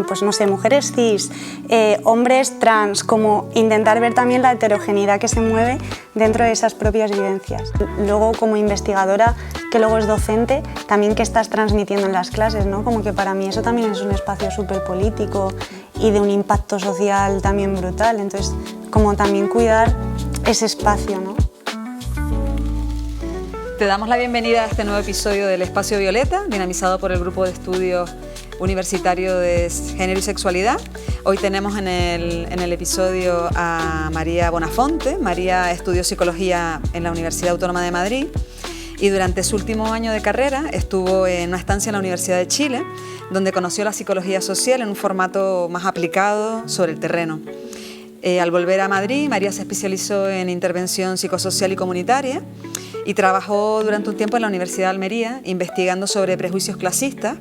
pues no sé, mujeres cis, hombres trans, como intentar ver también la heterogeneidad que se mueve dentro de esas propias vivencias. Luego, como investigadora, que luego es docente, también qué estás transmitiendo en las clases, ¿no? Como que para mí eso también es un espacio súper político y de un impacto social también brutal, entonces como también cuidar ese espacio, ¿no? Te damos la bienvenida a este nuevo episodio del Espacio Violeta, dinamizado por el Grupo de Estudios Universitario de Género y Sexualidad. Hoy tenemos en el episodio a María Bonafonte. María estudió Psicología en la Universidad Autónoma de Madrid y durante su último año de carrera estuvo en una estancia en la Universidad de Chile, donde conoció la psicología social en un formato más aplicado sobre el terreno. Al volver a Madrid, María se especializó en intervención psicosocial y comunitaria y trabajó durante un tiempo en la Universidad de Almería investigando sobre prejuicios clasistas.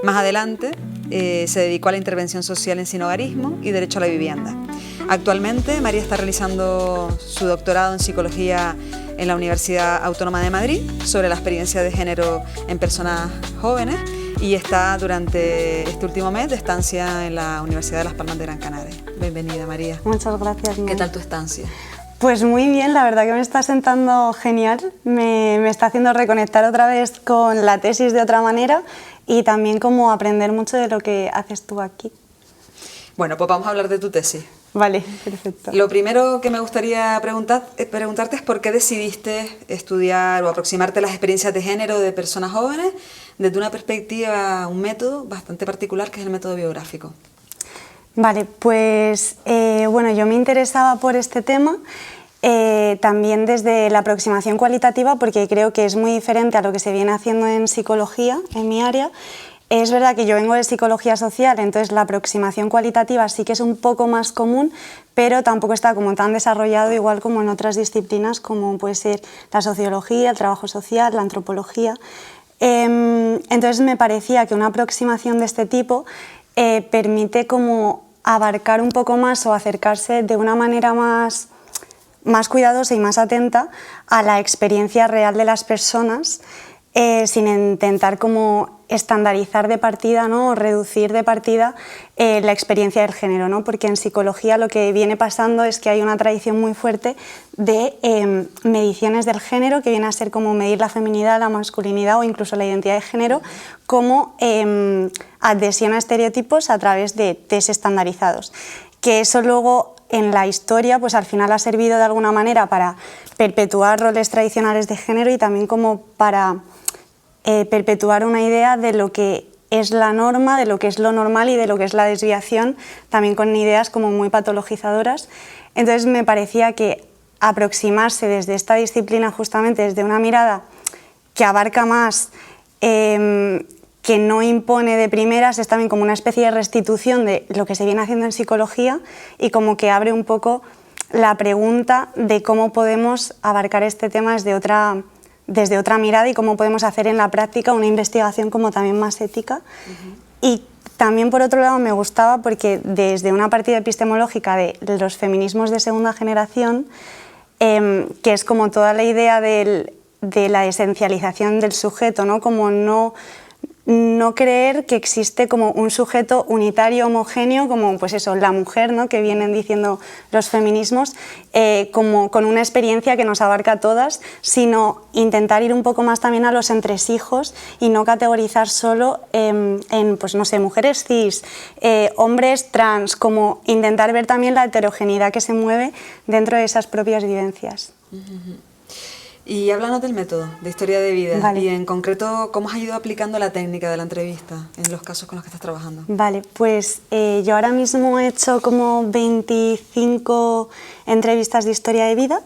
Más adelante se dedicó a la intervención social en sinhogarismo y derecho a la vivienda. Actualmente María está realizando su doctorado en psicología en la Universidad Autónoma de Madrid sobre la experiencia de género en personas jóvenes y está durante este último mes de estancia en la Universidad de Las Palmas de Gran Canaria. Bienvenida, María. Muchas gracias. ¿Qué tal tu estancia? Pues muy bien, la verdad que me está sentando genial, me está haciendo reconectar otra vez con la tesis de otra manera y también como aprender mucho de lo que haces tú aquí. Bueno, pues vamos a hablar de tu tesis. Vale, perfecto. Lo primero que me gustaría preguntarte es por qué decidiste estudiar o aproximarte a las experiencias de género de personas jóvenes desde una perspectiva, un método bastante particular que es el método biográfico. Vale, pues bueno, yo me interesaba por este tema también desde la aproximación cualitativa porque creo que es muy diferente a lo que se viene haciendo en psicología, en mi área. Es verdad que yo vengo de psicología social, entonces la aproximación cualitativa sí que es un poco más común, pero tampoco está como tan desarrollado igual como en otras disciplinas como puede ser la sociología, el trabajo social, la antropología. Entonces me parecía que una aproximación de este tipo permite como abarcar un poco más o acercarse de una manera más cuidadosa y más atenta a la experiencia real de las personas sin intentar como estandarizar de partida, ¿no? O reducir de partida la experiencia del género, ¿no? Porque en psicología lo que viene pasando es que hay una tradición muy fuerte de mediciones del género, que viene a ser como medir la feminidad, la masculinidad o incluso la identidad de género, como adhesión a estereotipos a través de test estandarizados. Que eso luego en la historia pues al final ha servido de alguna manera para perpetuar roles tradicionales de género y también como para perpetuar una idea de lo que es la norma, de lo que es lo normal y de lo que es la desviación, también con ideas como muy patologizadoras. Entonces me parecía que aproximarse desde esta disciplina justamente desde una mirada que abarca más, que no impone de primeras, es también como una especie de restitución de lo que se viene haciendo en psicología y como que abre un poco la pregunta de cómo podemos abarcar este tema desde otra mirada y cómo podemos hacer en la práctica una investigación como también más ética. Y también por otro lado me gustaba porque desde una partida epistemológica de los feminismos de segunda generación, que es como toda la idea de la esencialización del sujeto, ¿no? Como no creer que existe como un sujeto unitario, homogéneo, como pues eso, la mujer, ¿no? Que vienen diciendo los feminismos, como con una experiencia que nos abarca a todas, sino intentar ir un poco más también a los entresijos y no categorizar solo en pues no sé, mujeres cis, hombres trans, como intentar ver también la heterogeneidad que se mueve dentro de esas propias vivencias. Y háblanos del método de historia de vida. Vale. Y en concreto, ¿cómo has ido aplicando la técnica de la entrevista en los casos con los que estás trabajando? Vale, pues yo ahora mismo he hecho como 25 entrevistas de historia de vida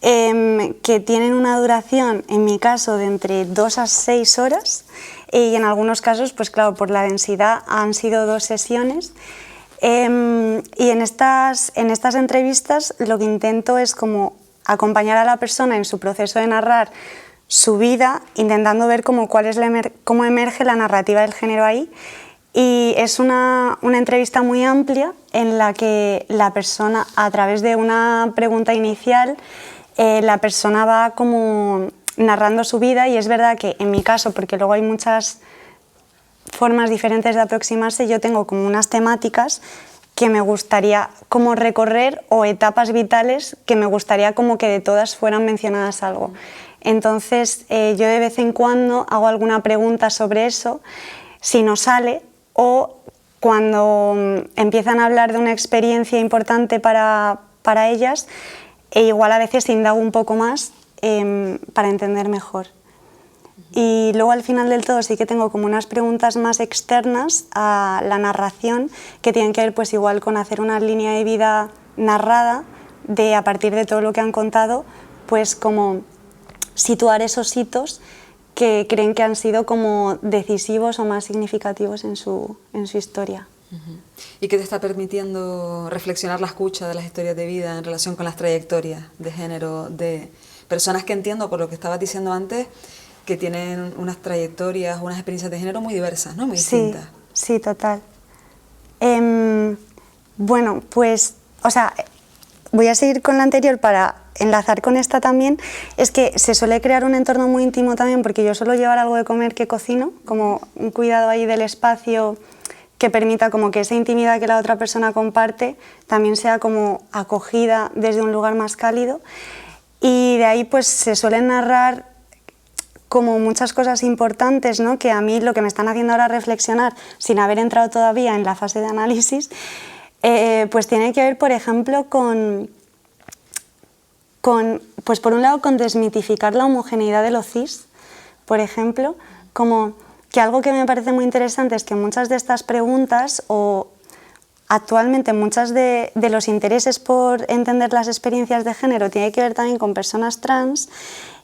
que tienen una duración, en mi caso, de entre 2 a 6 horas y en algunos casos, pues claro, por la densidad han sido 2 sesiones. Y en estas entrevistas lo que intento es como acompañar a la persona en su proceso de narrar su vida, intentando ver cómo emerge la narrativa del género ahí. Y es una entrevista muy amplia en la que la persona, a través de una pregunta inicial, la persona va como narrando su vida y es verdad que en mi caso, porque luego hay muchas formas diferentes de aproximarse, yo tengo como unas temáticas que me gustaría como recorrer o etapas vitales que me gustaría como que de todas fueran mencionadas algo. Entonces yo de vez en cuando hago alguna pregunta sobre eso, si no sale, o cuando empiezan a hablar de una experiencia importante para ellas, e igual a veces indago un poco más para entender mejor. Y luego al final del todo sí que tengo como unas preguntas más externas a la narración que tienen que ver pues igual con hacer una línea de vida narrada de a partir de todo lo que han contado, pues como situar esos hitos que creen que han sido como decisivos o más significativos en su historia. ¿Y qué te está permitiendo reflexionar la escucha de las historias de vida en relación con las trayectorias de género de personas que entiendo, por lo que estabas diciendo antes, que tienen unas trayectorias, unas experiencias de género muy diversas, ¿no? Muy distintas. Sí, total. Bueno, pues, o sea, voy a seguir con la anterior para enlazar con esta también. Es que se suele crear un entorno muy íntimo también, porque yo suelo llevar algo de comer que cocino, como un cuidado ahí del espacio que permita como que esa intimidad que la otra persona comparte también sea como acogida desde un lugar más cálido. Y de ahí pues se suelen narrar como muchas cosas importantes, ¿no? Que a mí lo que me están haciendo ahora reflexionar, sin haber entrado todavía en la fase de análisis, pues tiene que ver, por ejemplo, pues por un lado, con desmitificar la homogeneidad de lo cis, por ejemplo, como que algo que me parece muy interesante es que muchas de estas preguntas, o actualmente muchas de los intereses por entender las experiencias de género, tiene que ver también con personas trans.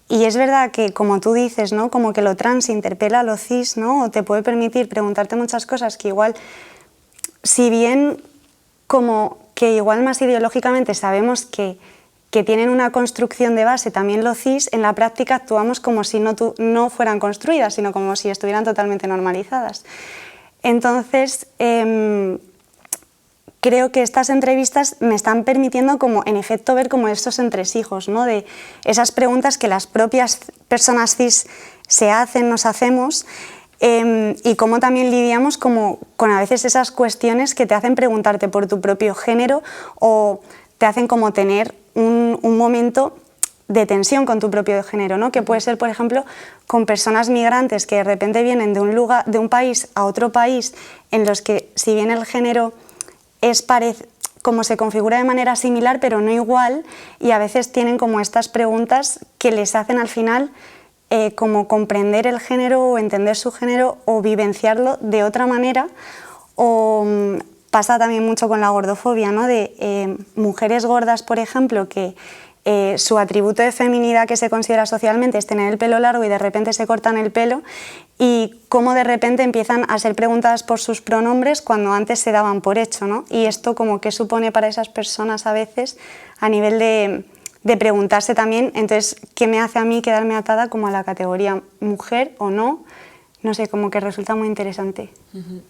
Y es verdad que, como tú dices, ¿no? Como que lo trans interpela a lo cis, ¿no? O te puede permitir preguntarte muchas cosas que igual, si bien como que igual más ideológicamente sabemos que tienen una construcción de base también lo cis, en la práctica actuamos como si no fueran construidas, sino como si estuvieran totalmente normalizadas. Entonces, creo que estas entrevistas me están permitiendo como, en efecto, ver como estos entresijos, ¿no? De esas preguntas que las propias personas cis se hacen, nos hacemos, y cómo también lidiamos como con a veces esas cuestiones que te hacen preguntarte por tu propio género o te hacen como tener un momento de tensión con tu propio género, ¿no? Que puede ser, por ejemplo, con personas migrantes que de repente vienen de un país a otro país en los que, si bien el género como se configura de manera similar pero no igual, y a veces tienen como estas preguntas que les hacen al final como comprender el género o entender su género o vivenciarlo de otra manera. O pasa también mucho con la gordofobia, ¿no? De mujeres gordas, por ejemplo, que su atributo de feminidad que se considera socialmente es tener el pelo largo y de repente se cortan el pelo, y cómo de repente empiezan a ser preguntadas por sus pronombres cuando antes se daban por hecho, ¿no? Y esto como que supone para esas personas a veces a nivel de preguntarse también, entonces, ¿qué me hace a mí quedarme atada como a la categoría mujer o no? No sé, como que resulta muy interesante.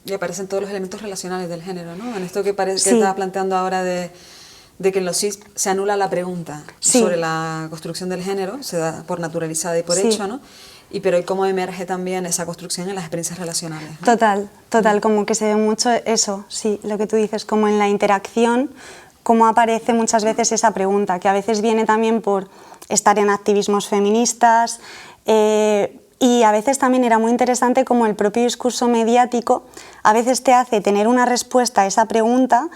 Y aparecen todos los elementos relacionales del género, ¿no? En esto que estaba planteando ahora de que en los cis se anula la pregunta sobre la construcción del género, se da por naturalizada y por hecho, ¿no? Pero cómo emerge también esa construcción en las experiencias relacionales, ¿no? Total, como que se ve mucho eso, sí, lo que tú dices, como en la interacción, cómo aparece muchas veces esa pregunta, que a veces viene también por estar en activismos feministas, y a veces también era muy interesante como el propio discurso mediático a veces te hace tener una respuesta a esa pregunta,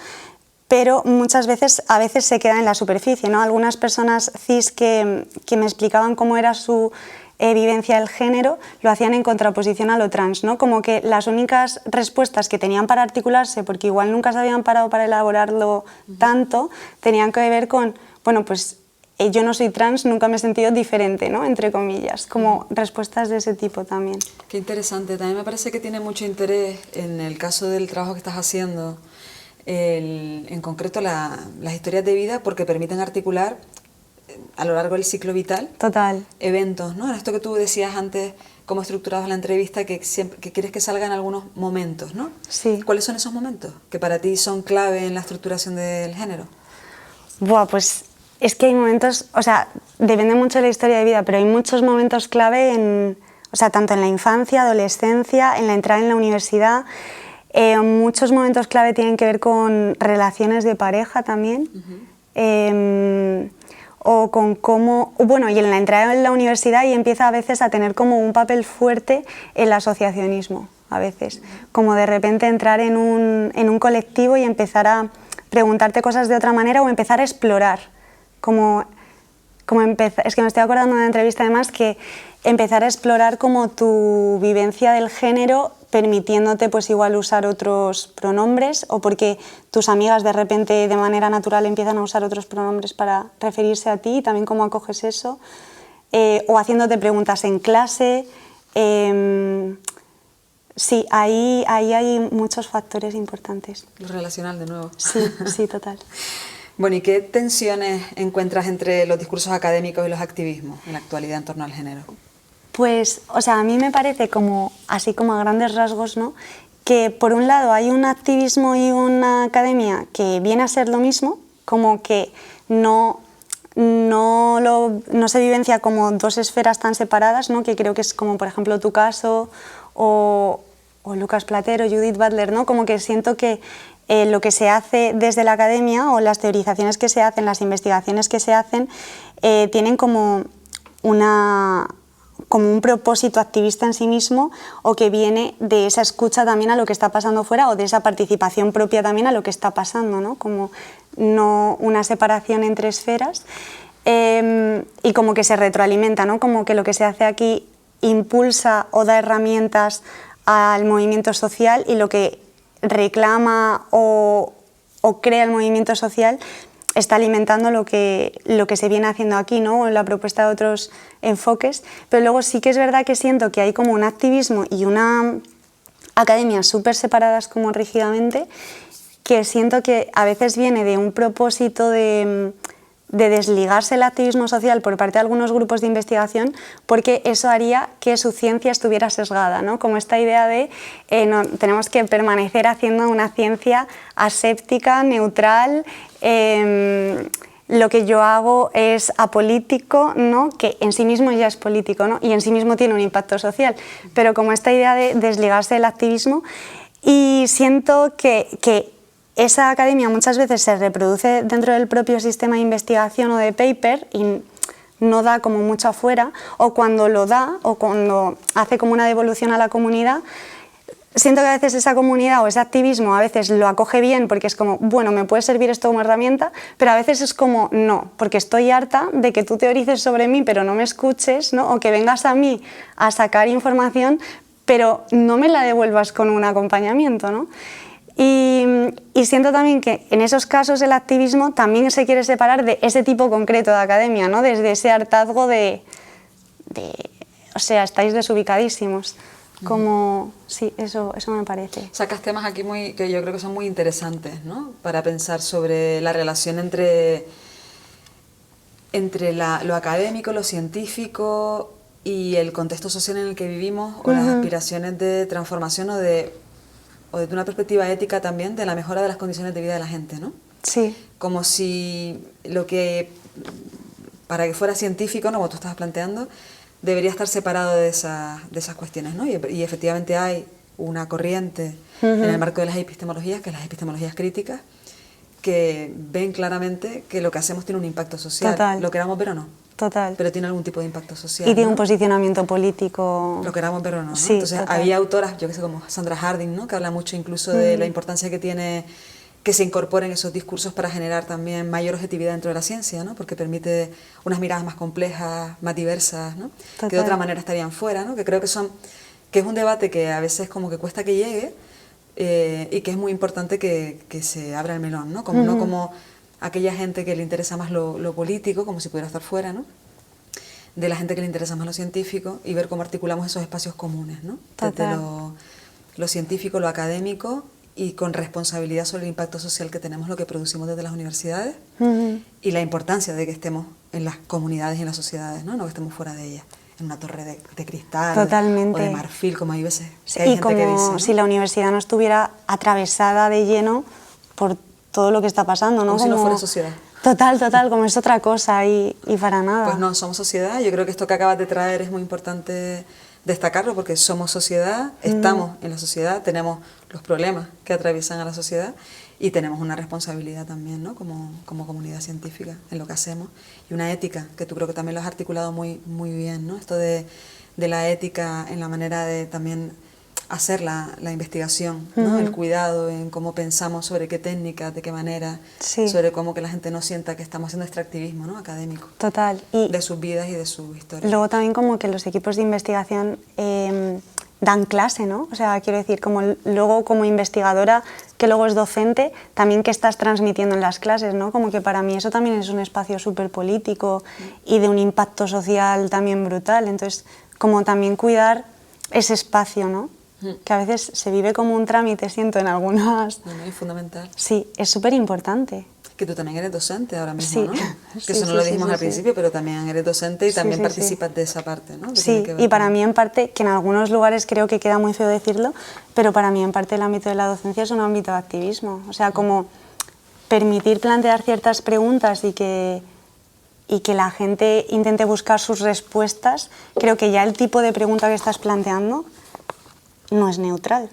pero muchas veces a veces se queda en la superficie, ¿no? Algunas personas cis que me explicaban cómo era su vivencia del género lo hacían en contraposición a lo trans, ¿no? Como que las únicas respuestas que tenían para articularse, porque igual nunca se habían parado para elaborarlo tanto, tenían que ver con, bueno, pues yo no soy trans, nunca me he sentido diferente, ¿no? Entre comillas, como respuestas de ese tipo también. Qué interesante, también me parece que tiene mucho interés en el caso del trabajo que estás haciendo, en concreto las historias de vida, porque permiten articular a lo largo del ciclo vital eventos, ¿no? En esto que tú decías antes, cómo estructurabas la entrevista, que quieres que salga en algunos momentos, ¿no? Sí. ¿Cuáles son esos momentos que para ti son clave en la estructuración del género? Buah, pues es que hay momentos, o sea, depende mucho de la historia de vida, pero hay muchos momentos clave o sea, tanto en la infancia, adolescencia, en la entrada en la universidad. Muchos momentos clave tienen que ver con relaciones de pareja también. O con cómo, bueno, y en la entrada en la universidad y empieza a veces a tener como un papel fuerte el asociacionismo, a veces, como de repente entrar en un colectivo y empezar a preguntarte cosas de otra manera o empezar a explorar, es que me estoy acordando de una entrevista además que empezar a explorar como tu vivencia del género permitiéndote pues igual usar otros pronombres o porque tus amigas de repente de manera natural empiezan a usar otros pronombres para referirse a ti y también cómo acoges eso, o haciéndote preguntas en clase. Sí, ahí hay muchos factores importantes. Lo relacional de nuevo. Sí, sí, total. Bueno, ¿y qué tensiones encuentras entre los discursos académicos y los activismos en la actualidad en torno al género? Pues, o sea, a mí me parece como, así como a grandes rasgos, ¿no?, que por un lado hay un activismo y una academia que viene a ser lo mismo, como que no se vivencia como dos esferas tan separadas, ¿no?, que creo que es como, por ejemplo, tu caso o Lucas Platero, Judith Butler, ¿no?, como que siento que lo que se hace desde la academia o las teorizaciones que se hacen, las investigaciones que se hacen, tienen como un propósito activista en sí mismo o que viene de esa escucha también a lo que está pasando fuera o de esa participación propia también a lo que está pasando, ¿no?, como no una separación entre esferas y como que se retroalimenta, ¿no?, como que lo que se hace aquí impulsa o da herramientas al movimiento social y lo que reclama o crea el movimiento social está alimentando lo que se viene haciendo aquí, ¿no?, o la propuesta de otros enfoques, pero luego sí que es verdad que siento que hay como un activismo y una academia súper separadas como rígidamente, que siento que a veces viene de un propósito de desligarse el activismo social por parte de algunos grupos de investigación, porque eso haría que su ciencia estuviera sesgada, ¿no?, como esta idea de no, tenemos que permanecer haciendo una ciencia aséptica, neutral, lo que yo hago es apolítico, ¿no?, que en sí mismo ya es político, ¿no?, y en sí mismo tiene un impacto social, pero como esta idea de desligarse del activismo, y siento que esa academia muchas veces se reproduce dentro del propio sistema de investigación o de paper y no da como mucho afuera, o cuando lo da o cuando hace como una devolución a la comunidad, siento que a veces esa comunidad o ese activismo a veces lo acoge bien porque es como, bueno, me puede servir esto como herramienta, pero a veces es como, no, porque estoy harta de que tú teorices sobre mí pero no me escuches, ¿no?, o que vengas a mí a sacar información pero no me la devuelvas con un acompañamiento, ¿no? Y siento también que en esos casos el activismo también se quiere separar de ese tipo concreto de academia, ¿no?, desde ese hartazgo o sea, estáis desubicadísimos. Como, sí, eso me parece. Sacas temas aquí que yo creo que son muy interesantes, ¿no?, para pensar sobre la relación entre lo académico, lo científico y el contexto social en el que vivimos, o las aspiraciones de transformación o desde una perspectiva ética también de la mejora de las condiciones de vida de la gente, ¿no? Sí. Como si para que fuera científico, ¿no?, como tú estabas planteando, debería estar separado de esas cuestiones, ¿no? Y efectivamente hay una corriente en el marco de las epistemologías, que es las epistemologías críticas, que ven claramente que lo que hacemos tiene un impacto social. Total. Lo queramos ver o no. Total. Pero tiene algún tipo de impacto social. Y tiene, ¿no?, un posicionamiento político. Lo queramos ver o no, ¿no? Sí, entonces total. había autoras, yo que sé, como Sandra Harding, ¿no?, que habla mucho incluso de la importancia que tiene que se incorporen esos discursos para generar también mayor objetividad dentro de la ciencia, ¿no?, porque permite unas miradas más complejas, más diversas, ¿no?, que de otra manera estarían fuera, ¿no?, que creo que es un debate que a veces como que cuesta que llegue y que es muy importante que se abra el melón, ¿no?, como, no como aquella gente que le interesa más lo político, como si pudiera estar fuera, ¿no?, de la gente que le interesa más lo científico, y ver cómo articulamos esos espacios comunes, ¿no?, desde lo científico, lo académico, y con responsabilidad sobre el impacto social que tenemos, lo que producimos desde las universidades, y la importancia de que estemos en las comunidades y en las sociedades, no que estemos fuera de ellas, en una torre de cristal. Totalmente. O de marfil, como hay veces que y hay gente como que dice, ¿no?, si la universidad no estuviera atravesada de lleno por todo lo que está pasando, ¿no? Como si no fuera sociedad. Total, como es otra cosa y para nada. Pues no, somos sociedad. Yo creo que esto que acabas de traer es muy importante destacarlo porque somos sociedad, estamos en la sociedad, tenemos los problemas que atraviesan a la sociedad y tenemos una responsabilidad también, ¿no? como comunidad científica en lo que hacemos y una ética, que tú creo que también lo has articulado muy bien, ¿no? Esto de la ética en la manera de también hacer la investigación, ¿no? El cuidado en cómo pensamos sobre qué técnicas, de qué manera, sobre cómo que la gente no sienta que estamos haciendo extractivismo, ¿no? Académico. Total. Y de sus vidas y de su historia. Luego también como que los equipos de investigación dan clase, ¿no? O sea, quiero decir, luego como investigadora, que luego es docente, también que estás transmitiendo en las clases, ¿no? Como que para mí eso también es un espacio súper político y de un impacto social también brutal. Entonces, como también cuidar ese espacio, ¿no? Que a veces se vive como un trámite, siento, en algunas... No, es fundamental. Sí, es súper importante. Que tú también eres docente ahora mismo, ¿no? Que sí, eso no lo dijimos al principio, pero también eres docente y también participas de esa parte, ¿no? Sí, y para mí en parte, que en algunos lugares creo que queda muy feo decirlo, pero para mí en parte el ámbito de la docencia es un ámbito de activismo. O sea, como permitir plantear ciertas preguntas y que la gente intente buscar sus respuestas, creo que ya el tipo de pregunta que estás planteando no es neutral.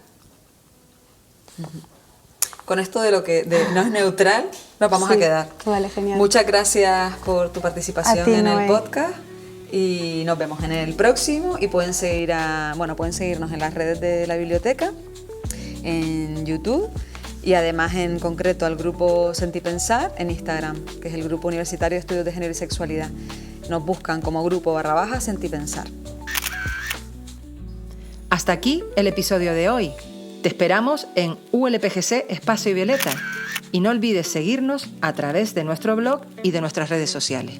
Con esto de lo que no es neutral, nos vamos a quedar. Vale, genial. Muchas gracias por tu participación en el podcast y nos vemos en el próximo y pueden seguirnos en las redes de la biblioteca, en YouTube y además en concreto al grupo Sentipensar en Instagram, que es el Grupo Universitario de Estudios de Género y Sexualidad. Nos buscan como grupo /Sentipensar. Hasta aquí el episodio de hoy. Te esperamos en ULPGC Espacio Violeta y no olvides seguirnos a través de nuestro blog y de nuestras redes sociales.